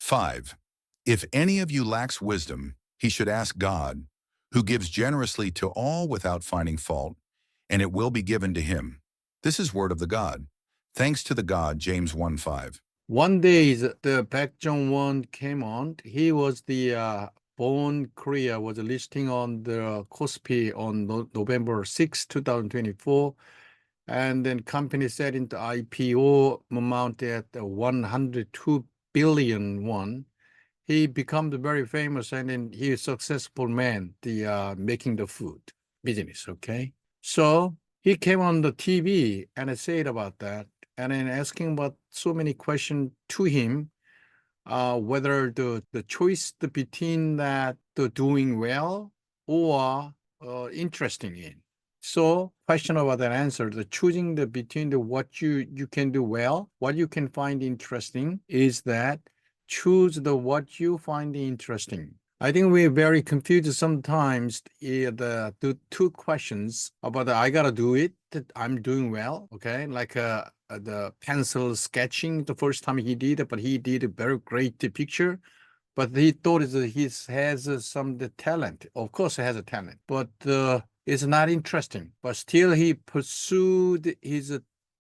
5. If any of you lacks wisdom, he should ask God, who gives generously to all without finding fault, and it will be given to him. This is word of the God. Thanks to the God, James 1:5. One day, the Baek Jong-won came on. He was the born Korea, was listing on the Kospi on November 6, 2024. And then company set into IPO amount at 102 billion won. He became very famous, and then he is a successful man, making the food business, okay? So he came on the TV and said about that, and then asking about so many questions to him, whether the choice between that the doing well or interesting in. So question about that answer, the choosing between the what you can do well, what you can find interesting is that choose the what you find interesting. I think we're very confused sometimes. The two questions about I gotta do it, that I'm doing well, okay? Like the pencil sketching, the first time he did it, but he did a very great picture. But he thought that he has some the talent. Of course, he has a talent, but it's not interesting. But still, he pursued his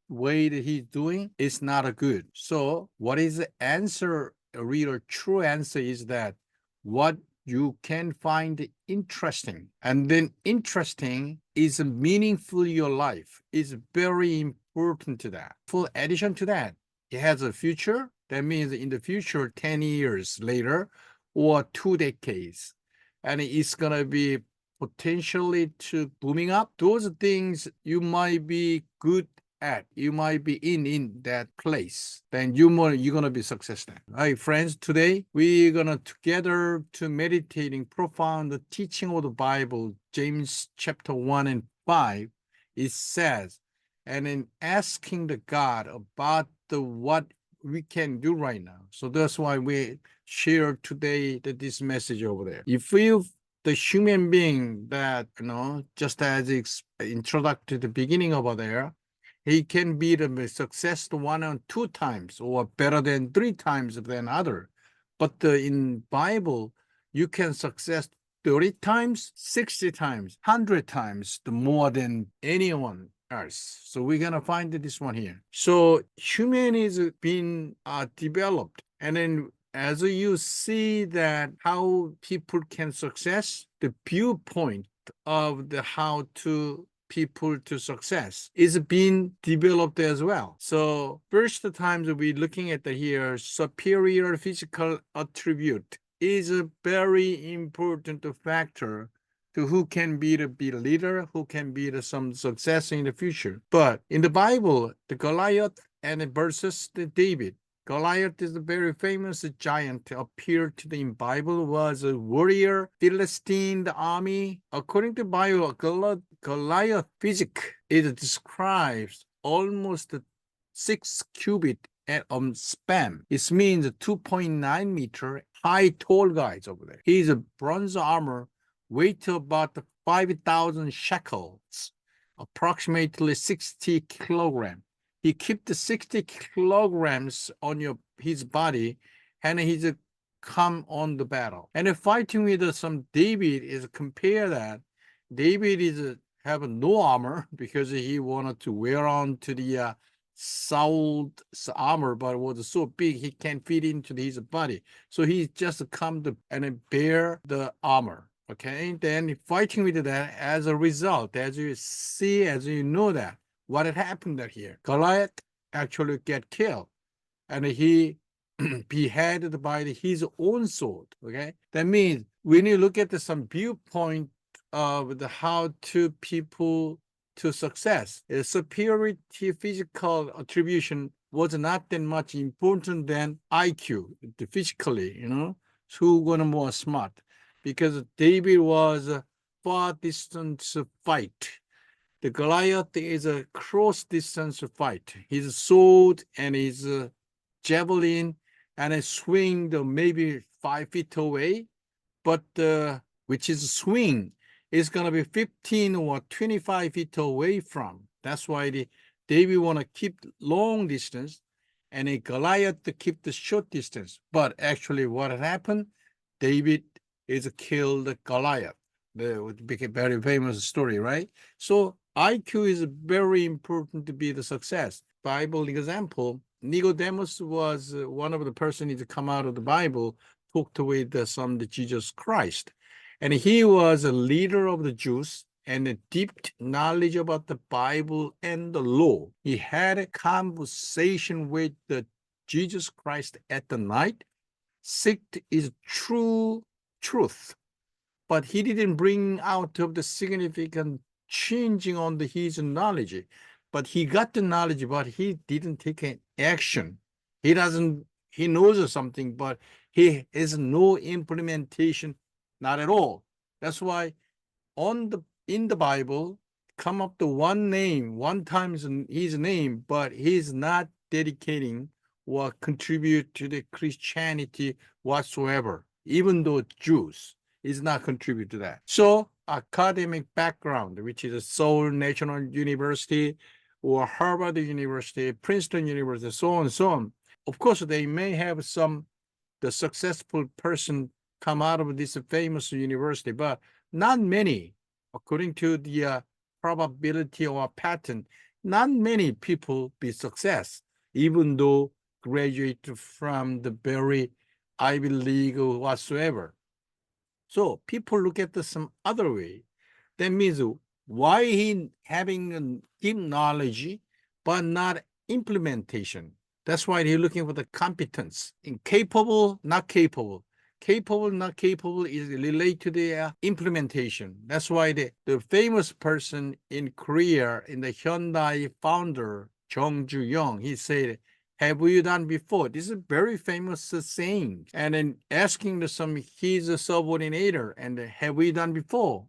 way that he's doing. It's not a good. So, what is the answer? A real true answer is that what you can find interesting, and then interesting is meaningful in your life is very important to that. For addition to that, it has a future. That means in the future, 10 years later or 2 decades, and it's going to be potentially to booming up. Those things you might be good at, you might be in that place, then you're going to be successful. Hi, friends. Today we're going to together to meditating profound the teaching of the Bible, James chapter 1 and 5. It says, and in asking the God about the what we can do right now. So that's why we share today this message over there. If you the human being that just as it's introduced at the beginning over there, he can be the success 1 or 2 times or better than 3 times than other. But in Bible, you can success 30 times, 60 times, 100 times the more than anyone else. So we're going to find this one here. So human is being developed. And then as you see that how people can success, the viewpoint of the how to people to success is being developed as well. So first times we're looking at here, superior physical attribute is a very important factor to who can be the leader, who can be some success in the future. But in the Bible, the Goliath and versus the David, Goliath is a very famous giant appeared to the Bible, was a warrior, Philistine the army. According to Bible, Goliath physique, it describes almost 6 cubit span. It means 2.9 meter high tall guys over there. He's a bronze armor, weight about 5,000 shekels, approximately 60 kilograms. He kept the 60 kilograms on his body, and he's come on the battle. And fighting with some David is compare that. David is have no armor because he wanted to wear on to the Saul's armor, but it was so big he can't fit into his body. So he just come to and bear the armor. Okay, then fighting with that, as a result, as you see, as you know that, what had happened here? Goliath actually get killed, and he beheaded by his own sword. Okay, that means when you look at some viewpoint of the how to people to success, superiority physical attribution was not that much important than IQ, physically, who gonna more smart, because David was a far distance fight. The Goliath is a cross-distance fight. His sword and his javelin and a swing maybe 5 feet away, but which is swing is going to be 15 or 25 feet away from. That's why David want to keep long distance. and a Goliath to keep the short distance. But actually, what had happened? David is killed Goliath. It became a very famous story, right? So IQ is very important to be the success. Bible example, Nicodemus was one of the persons to come out of the Bible, talked with the son of Jesus Christ. And he was a leader of the Jews and a deep knowledge about the Bible and the law. He had a conversation with the Jesus Christ at the night. Seeked is true truth, but he didn't bring out of the significant changing on his knowledge. But he got the knowledge, but he didn't take an action. He knows something, but he has no implementation, not at all. That's why in the Bible, come up to one name, one time his name, but he's not dedicating or contribute to the Christianity whatsoever, even though Jews is not contribute to that. So academic background, which is Seoul National University or Harvard University, Princeton University, so on and so on. Of course, they may have the successful person come out of this famous university, but not many, according to the probability or pattern, not many people be success, even though graduate from the very Ivy League or whatsoever. So people look at some other way. That means why he having deep knowledge but not implementation. That's why he's looking for the competence. In capable, not capable. Capable, not capable is related to the implementation. That's why the famous person in Korea, in the Hyundai founder, Jung Ju-young, he said, have you done before? This is a very famous saying. And then asking his subordinator, and have we done before?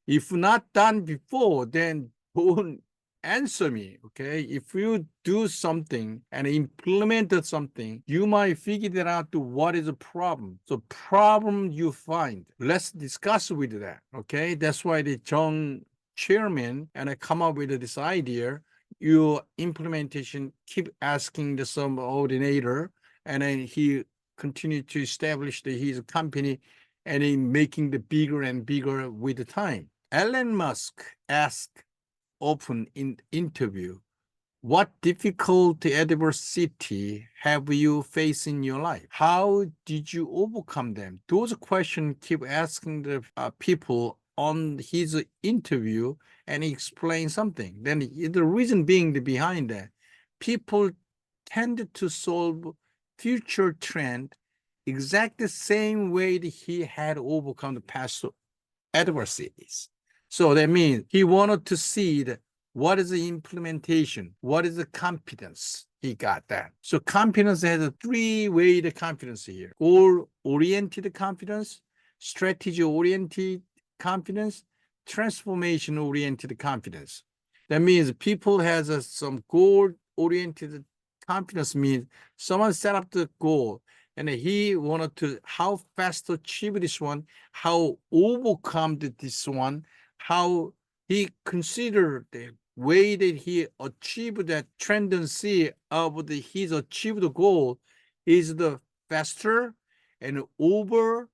If not done before, then don't answer me, okay? If you do something and implemented something, you might figure out what is the problem. So problem you find, let's discuss with that, okay? That's why the Jung chairman and I come up with this idea. Your implementation, keep asking the subordinator, and then he continued to establish his company and in making the bigger and bigger with the time. Elon Musk asked open in interview, what difficult adversity have you faced in your life? How did you overcome them? Those questions keep asking the people on his interview, and explain something. Then the reason being behind that, people tend to solve future trend exactly the same way that he had overcome the past adversities. So that means he wanted to see what is the implementation, what is the competence. He got that. So competence has a three-way competence here: goal-oriented competence, strategy-oriented confidence, transformation-oriented confidence. That means people has some goal-oriented confidence. Means someone set up the goal and he wanted to how fast to achieve this one, how overcome this one, how he considered the way that he achieved that tendency of his achieved goal is the faster and over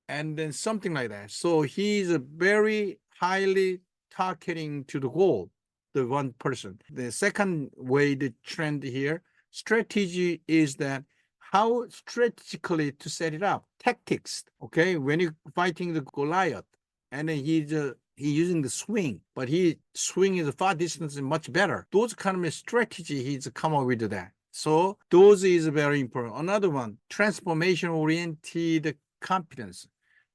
and then something like that. So he's a very highly targeting to the goal, the one person. The second way, the trend here, strategy is that how strategically to set it up. Tactics, okay? When you're fighting the Goliath, and then he's using the swing, but he swing is far distance and much better. Those kind of strategy he's come up with that. So those is very important. Another one, transformation-oriented competence.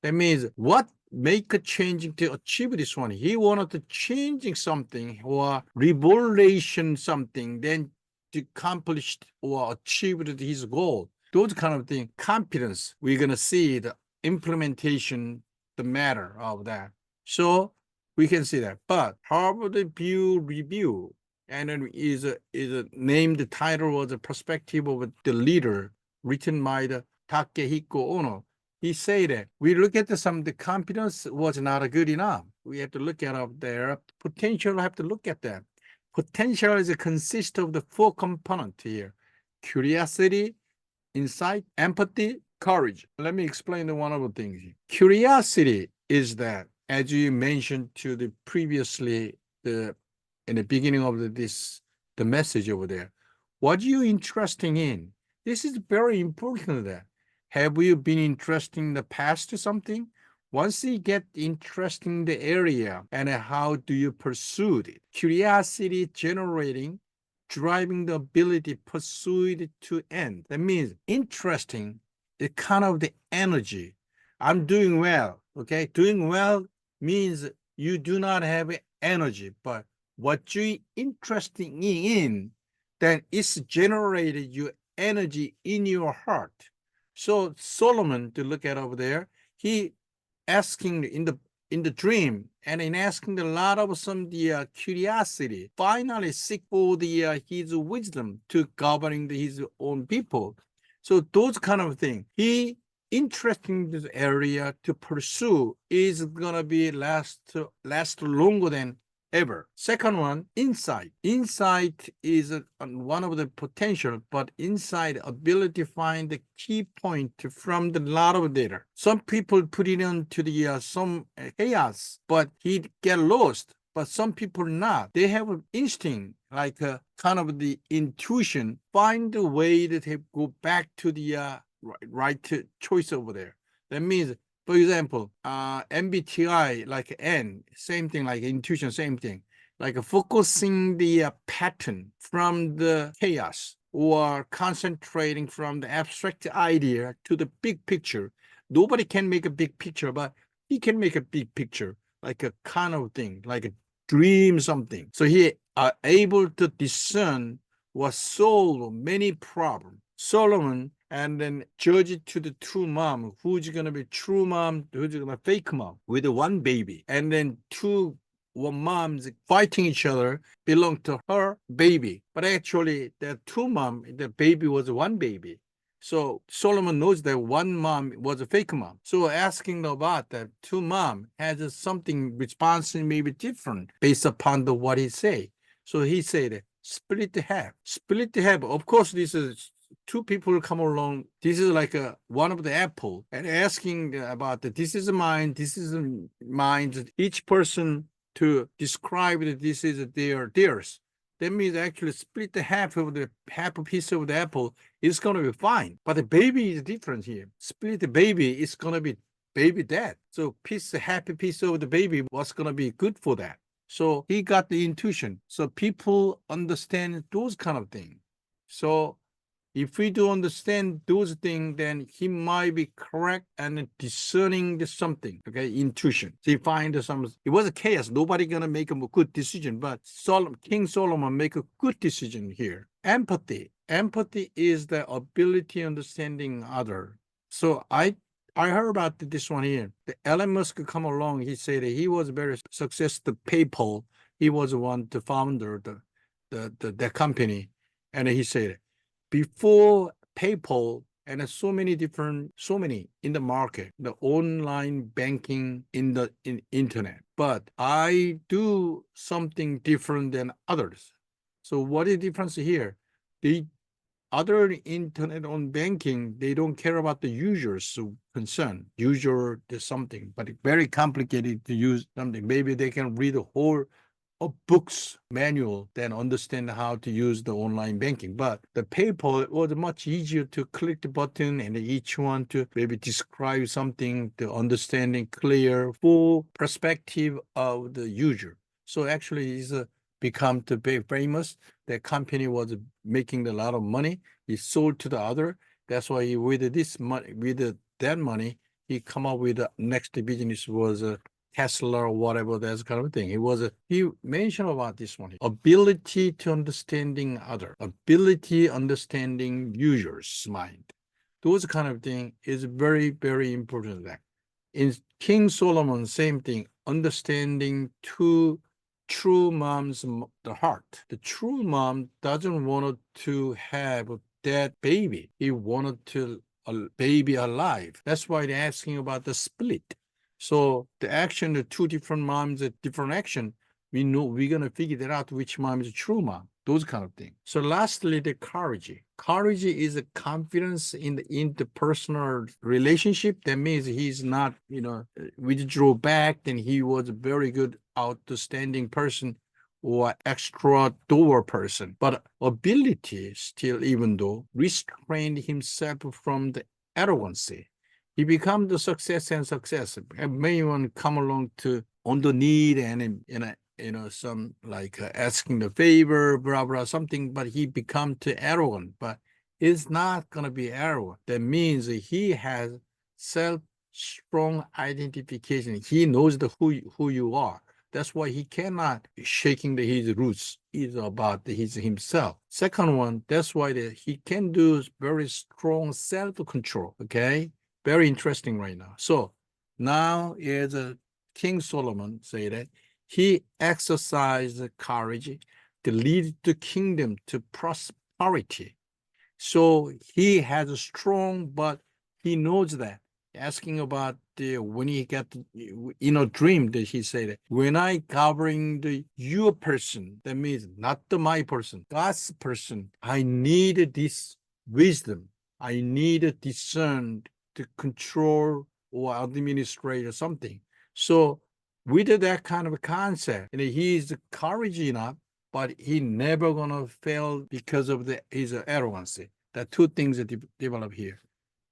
That means what make a change to achieve this one. He wanted to changing something or revolution something, then to accomplish or achieve his goal. Those kind of things, competence, we're gonna see the implementation, the matter of that. So we can see that. But Harvard Pew Review, and then is a named the title was a perspective of the leader, written by the Takehiko Ono. He said that we look at the competence was not good enough. We have to look at up there. Potential, have to look at that. Potential is a consist of the four components here. curiosity, insight, empathy, courage. Let me explain the one of the things. Curiosity is that, as you mentioned to the previously, in the beginning of the message over there, what are you interested in? This is very important. That have you been interested in the past to something? Once you get interested in the area, and how do you pursue it? Curiosity generating, driving the ability pursue it to end. That means interesting is kind of the energy. I'm doing well. Okay, doing well means you do not have energy, but what you're interested in, then it's generated your energy in your heart. So Solomon, to look at over there, he asking in the dream, and in asking a lot of some curiosity, finally seek for his wisdom to governing his own people. So those kind of thing, he interesting this area to pursue is gonna be last longer than ever. Second one, insight. Insight is one of the potential, but insight ability to find the key point from the lot of data. Some people put it into the some chaos, but he get lost. But some people not. They have an instinct, like kind of the intuition, find a way that they go back to the right choice over there. That means, for example, MBTI, like N, same thing, like intuition, same thing, like focusing the pattern from the chaos, or concentrating from the abstract idea to the big picture. Nobody can make a big picture, but he can make a big picture, like a kind of thing, like a dream something. So he are able to discern what solve many problems. Solomon, and then judge it to the true mom, who's going to be true mom, who's going to be fake mom, with one baby. And then two moms fighting each other belong to her baby. But actually, the two mom, the baby was one baby. So Solomon knows that one mom was a fake mom. So asking about that two mom has something response maybe different based upon what he say. So he said, split the half. Split the half. Of course, this is two people come along. This is like one of the apple, and asking about this is mine, this is mine. Each person to describe that this is theirs. That means actually split the half a piece of the apple is going to be fine. But the baby is different here. Split the baby is going to be baby dead. So happy piece of the baby was going to be good for that. So he got the intuition. So people understand those kind of things. So if we do understand those things, then he might be correct and discerning something, okay, intuition. So he find some, it was a chaos. Nobody gonna make a good decision, but King Solomon make a good decision here. Empathy. Empathy is the ability understanding other. So I heard about this one here. The Elon Musk come along. He said that he was very successful. PayPal. He was one the founder the company, and he said, before PayPal and so many in the market, the online banking in the internet. But I do something different than others. So what is the difference here? The other internet on banking, they don't care about the user's concern. User is something, but very complicated to use something. Maybe they can read the whole of books manual than understand how to use the online banking. But the PayPal was much easier to click the button and each one to maybe describe something, the understanding clear, full perspective of the user. So actually it's become to be famous. The company was making a lot of money. He sold to the other. That's why with this money, with that money, he come up with the next business was Tesla or whatever, that kind of thing. He mentioned about this one. Ability to understanding other, ability understanding users' mind. Those kind of thing is very, very important. That in King Solomon, same thing, understanding two true mom's the heart. The true mom doesn't want to have a dead baby. He wanted to a baby alive. That's why they're asking about the split. So the action, the two different moms, a different action, we know we're gonna figure that out which mom is a true mom. those kind of things. So lastly, the courage. Courage is a confidence in the interpersonal relationship. That means he's not, withdraw back, then he was a very good, outstanding person or extra door person. But ability still, even though, restrained himself from the arrogancy. He become the success and success. And many one come along to on the need and some like asking the favor, blah blah something, but he become too arrogant. But it's not gonna be arrogant. That means he has self strong identification. He knows the who you are. That's why he cannot shaking his roots. Is about his himself. Second one, that's why he can do very strong self control. Okay, very interesting right now. So now is King Solomon say that he exercised courage to lead the kingdom to prosperity. So he has a strong, but he knows that. Asking about when he got dream that he said, when I covering your person, that means not my person, God's person. I need this wisdom. I need a discern to control or administrate or something. So with that kind of a concept, and he's courage enough, but he never gonna fail because of his arrogancy. The two things that develop here.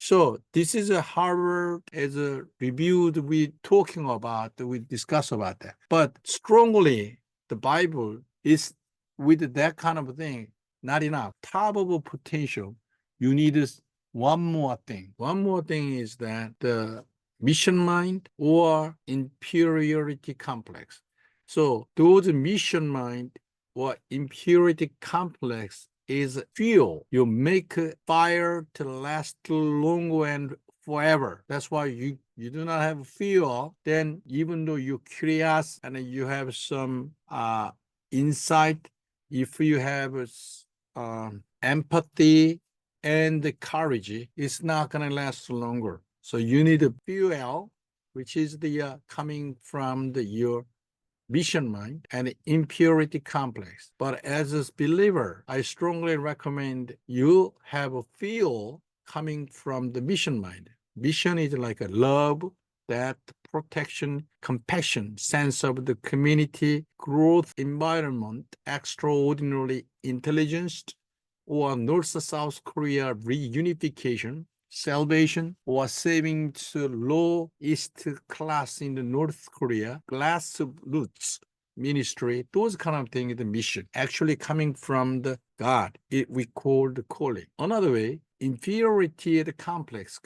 So this is a Harvard as a reviewed, we talking about, we discuss about that. But strongly, the Bible is with that kind of thing, not enough. Probable potential, you need one more thing. One more thing is that the mission mind or inferiority complex. So those mission mind or inferiority complex is fuel. You make fire to last long and forever. That's why you do not have fuel. Then even though you're curious and you have some insight, if you have empathy and the courage, it's not going to last longer. So you need a fuel, which is the coming from your mission mind and impurity complex. But as a believer, I strongly recommend you have a feel coming from the mission mind. Mission is like a love, that protection, compassion, sense of the community, growth, environment, extraordinary intelligence, or North-South Korea reunification, salvation, or saving to low East class in the North Korea, grassroots ministry, those kind of things, the mission, actually coming from the God, we call the calling. Another way, inferiority complex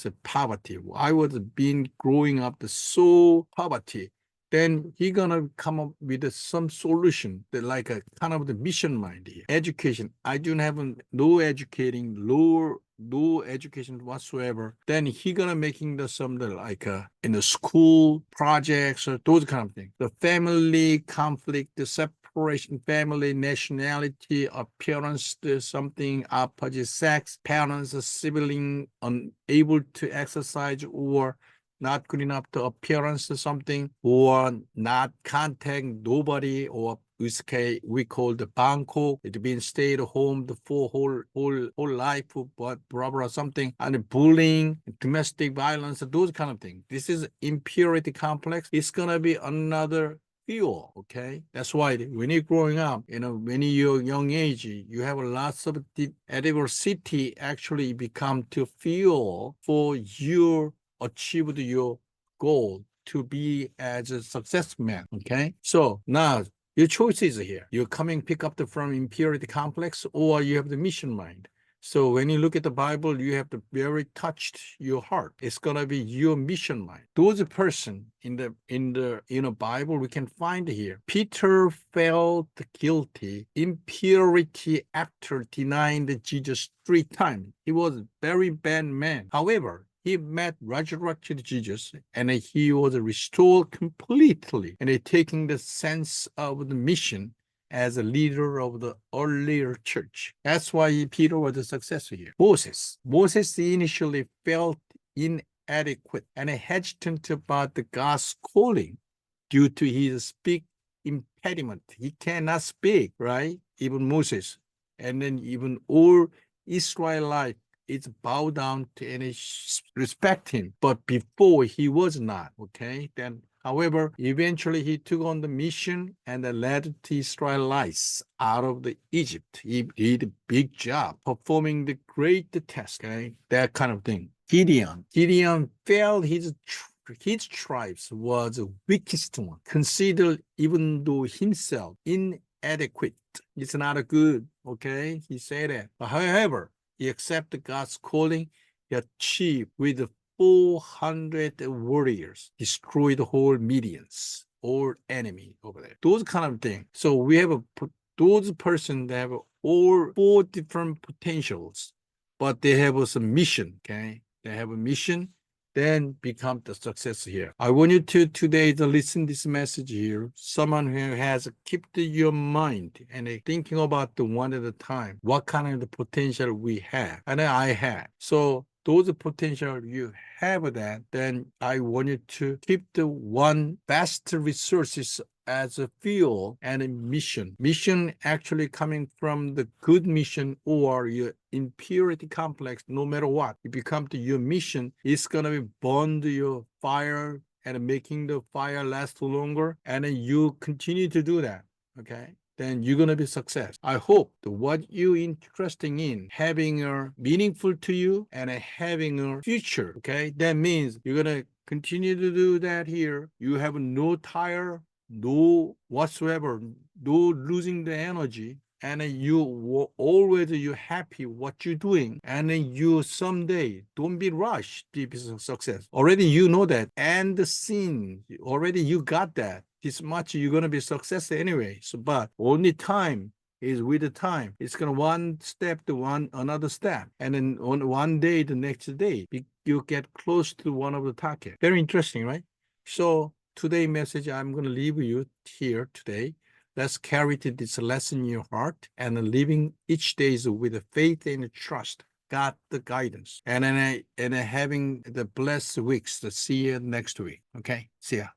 of poverty. I was been growing up so poverty. Then he gonna come up with some solution that like a kind of the mission mind here. Education. I do not have no educating, no education whatsoever. Then he gonna making some like in the school projects or those kind of things. The family conflict, the separation, family, nationality, appearance, something opposite sex, parents, sibling unable to exercise or not good enough to appearance or something, or not contact nobody, or we call the banco. It been stayed home the whole life, but blah something, and bullying, domestic violence, those kind of things. This is impurity complex. It's gonna be another fuel. Okay, that's why when you're growing up, when you're young age, you have lots of adversity actually become to fuel for your achieved your goal to be as a success man. Okay, so now your choices here. You're coming pick up from impurity complex, or you have the mission mind. So when you look at the Bible, you have to very touched your heart. It's gonna be your mission mind. Those person in the Bible we can find here. Peter felt guilty, impurity after denying Jesus 3 times. He was a very bad man. However, he met resurrected Jesus and he was restored completely and taking the sense of the mission as a leader of the earlier church. That's why Peter was a successor here. Moses initially felt inadequate and hesitant about the God's calling due to his big impediment. He cannot speak, right? Even Moses. And then even all Israelite is bow down to and respect him. But before he was not, okay? Then, however, eventually he took on the mission and led the Israelites out of the Egypt. He did a big job performing the great task, okay? That kind of thing. Gideon failed his tribes was the weakest one, considered even though himself inadequate. It's not a good, okay? He said that. But however, he accepted God's calling. He achieved with 400 warriors, destroyed the whole Midians, all enemy over there. Those kind of things. So we have those persons that have all 4 different potentials, but they have some mission, okay? They have a mission, then become the success here. I want you to today to listen this message here. Someone who has kept your mind and thinking about the one at a time, what kind of the potential we have, and I have. So those potential you have that, then I want you to keep the one best resources as a fuel and a mission. Mission actually coming from the good mission or your impurity complex, no matter what. It becomes your mission, it's going to be burn your fire and making the fire last longer. And then you continue to do that. Okay. Then you're going to be success. I hope that what you're interested in having a meaningful to you and having a future. Okay. That means you're going to continue to do that here. You have no tire, no whatsoever, no losing the energy, and you always you're happy what you're doing, and then you someday don't be rushed to be success. Already you know that, and the scene already you got that. This much you're gonna be success anyway. So, but only time is with the time. It's gonna one step to one another step, and then on one day the next day you get close to one of the target. Very interesting, right? So today's message I'm going to leave you here today. Let's carry this lesson in your heart and living each day with faith and trust. God the guidance. And then having the blessed weeks to see you next week. Okay? See ya.